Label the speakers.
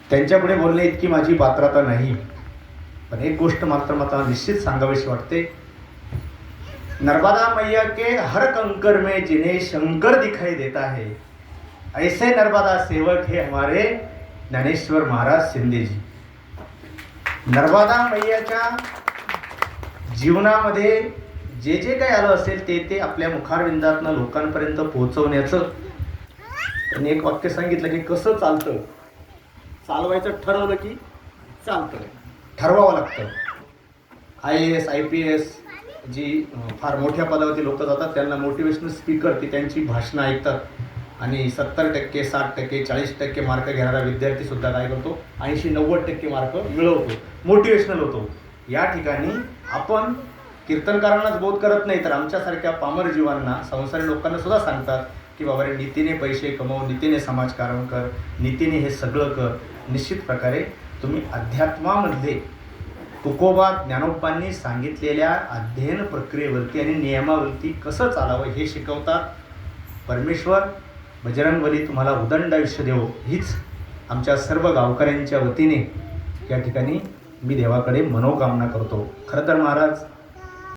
Speaker 1: त्यांच्यापुढे बोलणे इतकी माझी पात्रता नाही, पण एक गोष्ट मात्र मला निश्चित सांगावीशी वाटते। नर्मदा मैया के हर कंकर में जिन्हें शंकर दिखाई देता है, ऐसे नर्मदा सेवक हे हमारे ज्ञानेश्वर महाराज शिंदे जी। नर्मदा मैयाच्या जीवनामध्ये जे जे काही आलं असेल ते आपल्या मुखारविंदातनं लोकांपर्यंत पोहोचवण्याचं त्यांनी एक वाक्य सांगितलं की कसं चालतं, चालवायचं ठरवलं की चालतं, ठरवावं लागतं। IAS IPS जी फार मोठ्या पदावरती लोक जातात त्यांना मोटिवेशनल स्पीकर ती त्यांची भाषणं ऐकतात आणि 70% 60% 40% मार्क घेणारा विद्यार्थीसुद्धा काय करतो 80-90% मार्क मिळवतो, मोटिवेशनल होतो। या ठिकाणी आपण कीर्तनकारांनाच बोध करत नाही तर आमच्यासारख्या पामर जीवांना संसारी लोकांना सुद्धा सांगतात की बाबा रे नीतीने पैसे कमव, नीतीने समाजकारण कर, नीतीने हे सगळं कर। निश्चित प्रकारे तुम्ही अध्यात्मामध्ये तुकोबा ज्ञानोबांनी सांगितलेल्या अध्ययन प्रक्रियेवरती आणि नियमावरती कसं चालावं हे शिकवतात। परमेश्वर बजरंगबली तुम्हाला उदंड आयुष्य देवो हीच आमच्या सर्व गावकऱ्यांच्या वतीने या ठिकाणी मी देवाकडे मनोकामना करतो। खरं तर महाराज